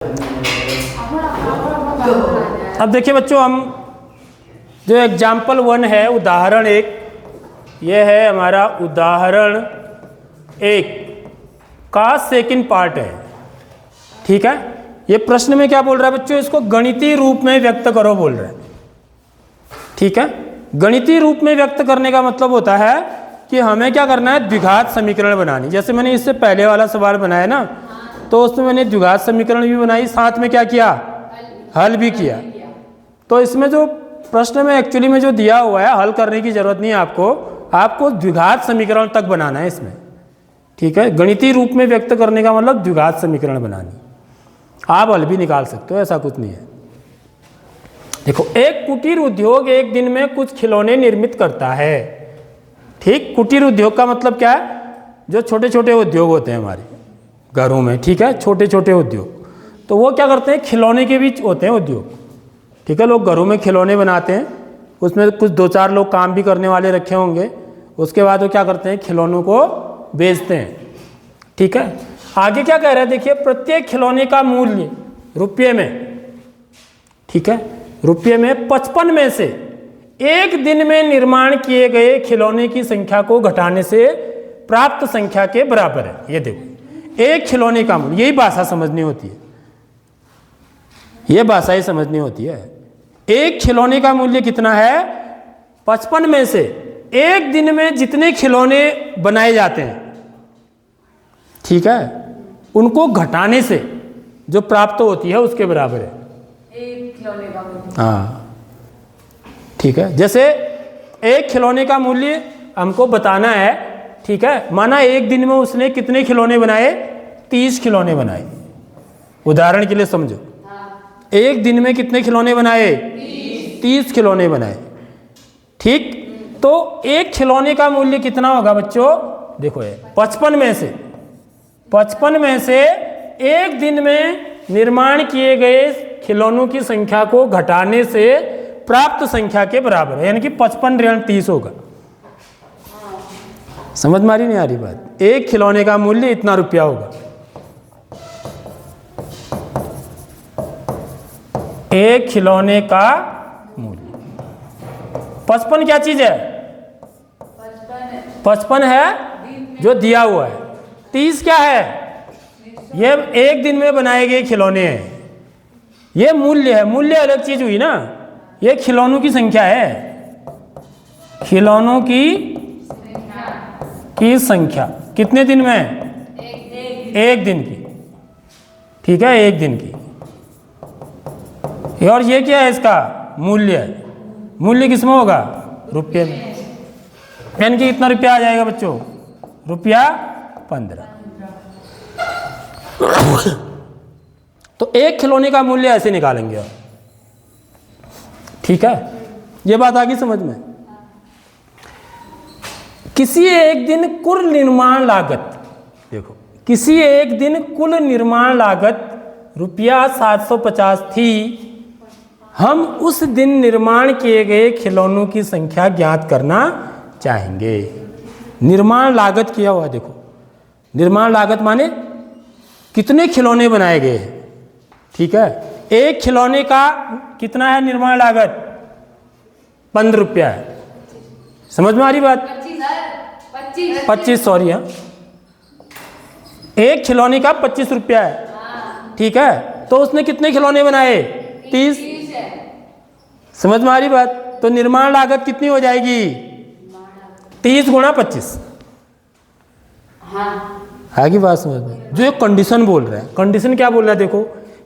अब देखिए बच्चों, हम जो एग्जाम्पल 1 है, उदाहरण 1, ये है हमारा उदाहरण 1 का सेकंड पार्ट है। ठीक है, ये प्रश्न में क्या बोल रहा है बच्चों, इसको गणितीय रूप में व्यक्त करो बोल रहा है। ठीक है, गणितीय रूप में व्यक्त करने का मतलब होता है कि हमें क्या करना है, द्विघात समीकरण बनानी। जैसे मैंने इससे पहले वाला सवाल बनाया ना, तो उसमें मैंने द्विघात समीकरण भी बनाई, साथ में क्या किया, हल भी किया। तो इसमें जो प्रश्न में एक्चुअली में जो दिया हुआ है, हल करने की जरूरत नहीं है आपको द्विघात समीकरण तक बनाना है इसमें। ठीक है, गणितीय रूप में व्यक्त करने का मतलब द्विघात समीकरण बनानी। आप हल भी निकाल सकते हो, ऐसा कुछ नहीं है। देखो, एक कुटीर उद्योग एक दिन में कुछ खिलौने निर्मित करता है। ठीक, कुटीर उद्योग का मतलब क्या है, जो छोटे छोटे उद्योग होते हैं हमारे घरों में। ठीक है, छोटे छोटे उद्योग, तो वो क्या करते हैं, खिलौने के बीच होते हैं उद्योग। ठीक है, लोग घरों में खिलौने बनाते हैं, उसमें कुछ 2-4 लोग काम भी करने वाले रखे होंगे। उसके बाद वो क्या करते हैं, खिलौनों को बेचते हैं। ठीक है, आगे क्या कह रहा है देखिए, प्रत्येक खिलौने का मूल्य रुपये में, ठीक है, रुपये में 55 में से एक दिन में निर्माण किए गए खिलौने की संख्या को घटाने से प्राप्त संख्या के बराबर है। ये देखो, एक खिलौने का मूल्य, यही भाषा समझनी होती है, ये भाषा ही समझनी होती है। एक खिलौने का मूल्य कितना है, 55 में से एक दिन में जितने खिलौने बनाए जाते हैं, ठीक है, उनको घटाने से जो प्राप्त होती है उसके बराबर है एक खिलौने का मूल्य। हाँ, ठीक है, जैसे एक खिलौने का मूल्य हमको बताना है। ठीक है, माना एक दिन में उसने कितने खिलौने बनाए, 30 खिलौने बनाए। उदाहरण के लिए समझो, एक दिन में कितने खिलौने बनाए, 30 खिलौने बनाए। ठीक, तो एक खिलौने का मूल्य कितना होगा बच्चों, देखो ये 55 में से एक दिन में निर्माण किए गए खिलौनों की संख्या को घटाने से प्राप्त संख्या के बराबर है, यानी कि 55 ऋण 30 होगा। समझ मारी नहीं आ रही बात, एक खिलौने का मूल्य इतना रुपया होगा। एक खिलौने का मूल्य 55 क्या चीज है, 55 है जो दिया हुआ है। 30 क्या है, ये एक दिन में बनाए गए खिलौने हैं। ये मूल्य है, मूल्य अलग चीज हुई ना, ये खिलौनों की संख्या है, खिलौनों की संख्या कितने दिन में, एक दिन की। ठीक है, एक दिन की। और ये क्या है, इसका मूल्य, मूल्य किसमें होगा, रुपये में, यानी कि कितना रुपया आ जाएगा बच्चों, रुपया 15। तो एक खिलौने का मूल्य ऐसे निकालेंगे आप। ठीक है, ये बात आ गई समझ में। किसी एक दिन कुल निर्माण लागत, देखो, किसी एक दिन कुल निर्माण लागत रुपया 750 थी। हम उस दिन निर्माण किए गए खिलौनों की संख्या ज्ञात करना चाहेंगे। निर्माण लागत किया हुआ, देखो, निर्माण लागत माने कितने खिलौने बनाए गए हैं। ठीक है, एक खिलौने का कितना है निर्माण लागत, 15 रुपया है। समझ में आ रही बात, 25 सॉरी, हाँ, एक खिलौने का 25 रुपया है। ठीक है, तो उसने कितने खिलौने बनाए, 30। समझ में आ रही बात, तो निर्माण लागत कितनी हो जाएगी, 30 गुणा 25। आगे बात समझ में, जो एक कंडीशन बोल रहा है, कंडीशन क्या बोल रहा है, देखो,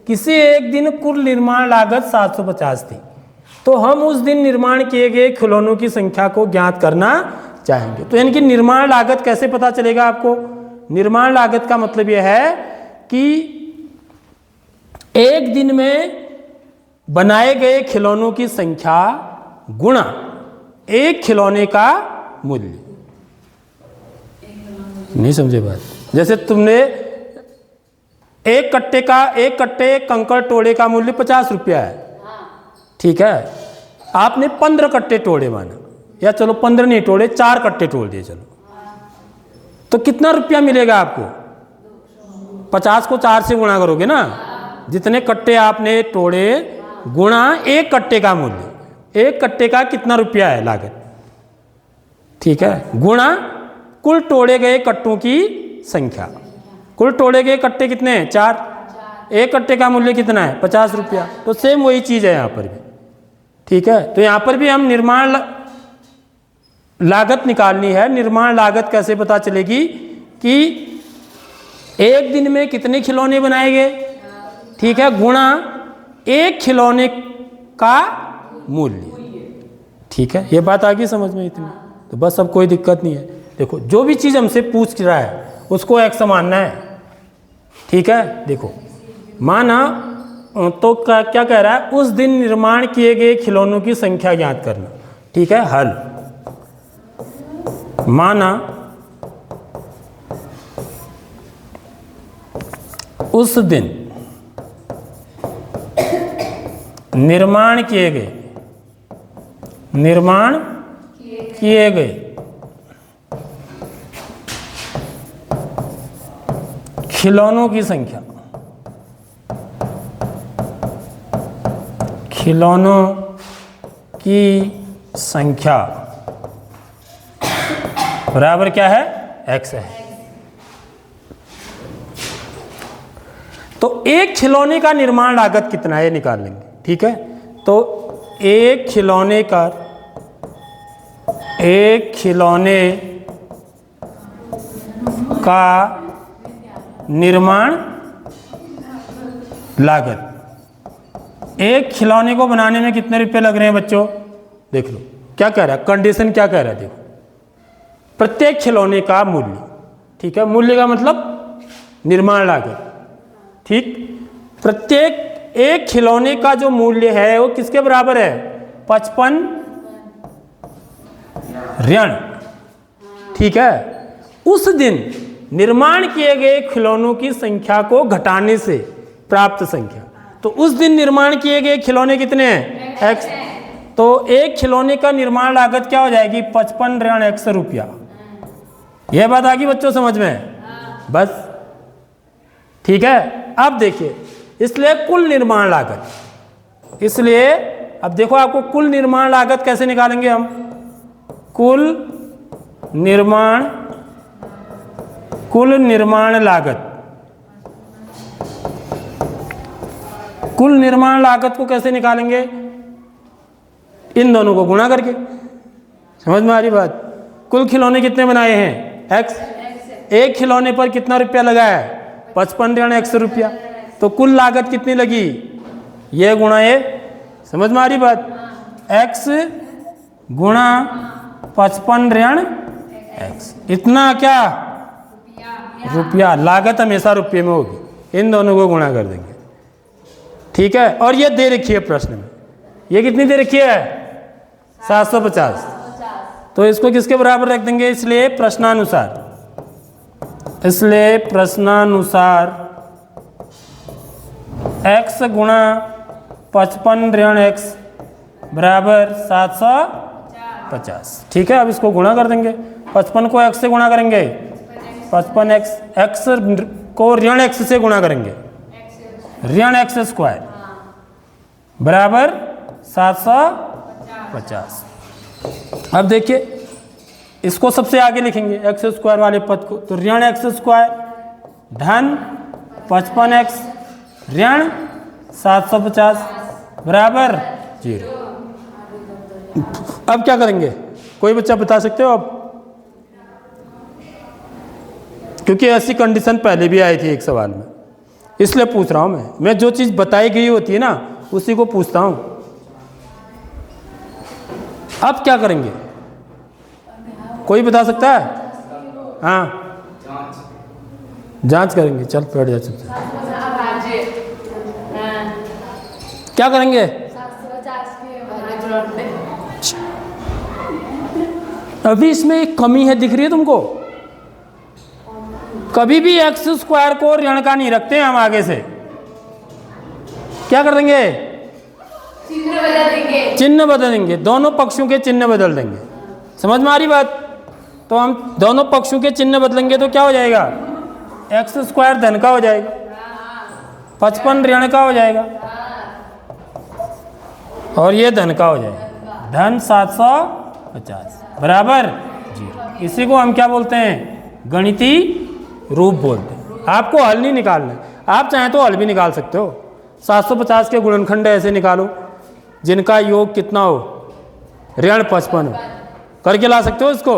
किसी एक दिन कुल निर्माण लागत 750 थी, तो हम उस दिन निर्माण किए गए खिलौनों की संख्या को ज्ञात करना चाहेंगे। तो यानी कि निर्माण लागत कैसे पता चलेगा आपको, निर्माण लागत का मतलब यह है कि एक दिन में बनाए गए खिलौनों की संख्या गुणा एक खिलौने का मूल्य। नहीं समझे बात, जैसे तुमने एक कट्टे कंकड़ टोड़े का मूल्य 50 रुपया है। ठीक है, आपने 15 कट्टे टोड़े माना, या चलो 15 नहीं टोड़े, 4 कट्टे तोड़ दिए, चलो, तो कितना रुपया मिलेगा आपको, 50 को 4 से गुणा करोगे ना, जितने कट्टे आपने तोड़े गुणा एक कट्टे का मूल्य, एक कट्टे का कितना रुपया है लागत, ठीक है, गुणा कुल तोड़े गए कट्टों की संख्या। कुल तोड़े गए कट्टे कितने हैं? 4। एक कट्टे का मूल्य कितना है? 50 रुपया। तो सेम वही चीज़ है यहाँ पर भी, ठीक है। तो यहाँ पर भी हम निर्माण लागत निकालनी है। निर्माण लागत कैसे पता चलेगी कि एक दिन में कितने खिलौने बनाए गए, ठीक है, गुणा एक खिलौने का मूल्य, ठीक है। ये बात आ गई समझ में इतनी? तो बस अब कोई दिक्कत नहीं है। देखो जो भी चीज़ हमसे पूछ रहा है उसको एक्स मानना है, ठीक है। देखो माना तो क्या कह रहा है, उस दिन निर्माण किए गए खिलौनों की संख्या ज्ञात करना, ठीक है। हल, माना उस दिन निर्माण किए गए खिलौनों की संख्या, बराबर क्या है? एक्स है। तो एक खिलौने का निर्माण लागत कितना है ये निकाल लेंगे, ठीक है। तो एक खिलौने का निर्माण लागत, एक खिलौने को बनाने में कितने रुपए लग रहे हैं बच्चों? देख लो क्या कह रहा है, कंडीशन क्या कह रहा है। देखो प्रत्येक खिलौने का मूल्य, ठीक है, मूल्य का मतलब निर्माण लागत, ठीक। प्रत्येक एक खिलौने का जो मूल्य है वो किसके बराबर है? 55 ऋण, ठीक है। उस दिन निर्माण किए गए खिलौनों की संख्या को घटाने से प्राप्त संख्या। तो उस दिन निर्माण किए गए खिलौने कितने हैं? एक्स। तो एक खिलौने का निर्माण लागत क्या हो जाएगी? 55 ऋण एक्स रुपया। यह बात आ गई बच्चों समझ में? बस, ठीक है। अब देखिए, इसलिए कुल निर्माण लागत, इसलिए अब देखो आपको कुल निर्माण लागत कैसे निकालेंगे हम? कुल निर्माण लागत, कुल निर्माण लागत को कैसे निकालेंगे? इन दोनों को गुणा करके। समझ में आ रही बात? कुल खिलौने कितने बनाए हैं? एक्स। एक खिलौने पर कितना रुपया लगा है? 55 ऋण एक्स रुपया। तो कुल लागत कितनी लगी? ये गुणा ये। समझ में आ रही बात? एक्स गुणा 55 ऋण एक्स, इतना क्या? रुपया। लागत हमेशा रुपये में होगी, इन दोनों को गुणा कर देंगे, ठीक है। और ये दे रखी है प्रश्न में, ये कितनी दे रखी है? 750। तो इसको किसके बराबर रख देंगे? इसलिए प्रश्नानुसार x गुणा 55 ऋण एक्स बराबर 750, ठीक है। अब इसको गुणा कर देंगे, 55 को x से गुणा करेंगे, 55x, x को ऋण x से गुणा करेंगे, ऋण एक्स स्क्वायर बराबर 750। अब देखिए इसको सबसे आगे लिखेंगे एक्स स्क्वायर वाले पद को, तो ऋण एक्स स्क्वायर धन 55x ऋण 750 बराबर 0। अब क्या करेंगे? कोई बच्चा बता सकते हो अब? क्योंकि ऐसी कंडीशन पहले भी आई थी एक सवाल में, इसलिए पूछ रहा हूं मैं जो चीज़ बताई गई होती है ना उसी को पूछता हूं। अब क्या करेंगे? कोई बता सकता है? हाँ, जांच करेंगे। चल बैठ जा चुप। क्या करेंगे? अभी इसमें एक कमी है, दिख रही है तुमको? कभी भी एक्स स्क्वायर को ऋण का नहीं रखते हैं हम आगे से। क्या कर देंगे? चिन्ह बदल देंगे, दोनों पक्षों के चिन्ह बदल देंगे। समझ में आ रही बात? तो हम दोनों पक्षों के चिन्ह बदलेंगे तो क्या हो जाएगा? एक्स स्क्वायर धन का हो जाएगा, 55 ऋण का हो जाएगा और ये धन का हो जाएगा, धन 750 बराबर जी। इसी को हम क्या बोलते हैं, गणितीय रूप बोलते हैं। आपको हल नहीं निकालना है, आप चाहें तो हल भी निकाल सकते हो। 750 के गुणनखंड ऐसे निकालो जिनका योग कितना हो, ऋण 55 हो, करके ला सकते हो इसको।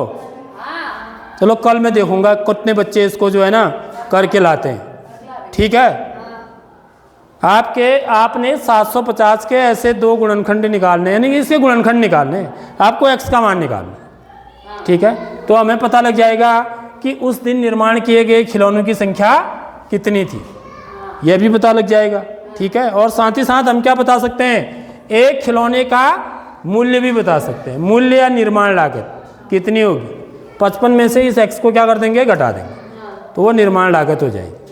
चलो कल मैं देखूंगा कितने बच्चे इसको जो है ना करके लाते हैं, ठीक है। आपने 750 के ऐसे 2 गुणनखंड निकालने, यानी कि इसके गुणनखंड निकालने, आपको x का मान निकालना, ठीक है। तो हमें पता लग जाएगा कि उस दिन निर्माण किए गए खिलौनों की संख्या कितनी थी, यह भी पता लग जाएगा, ठीक है। और साथ ही साथ हम क्या बता सकते हैं, एक खिलौने का मूल्य भी बता सकते हैं, मूल्य या निर्माण लागत कितनी होगी। 55 में से इस x को क्या कर देंगे, घटा देंगे, तो वो निर्माण लागत हो जाएगी।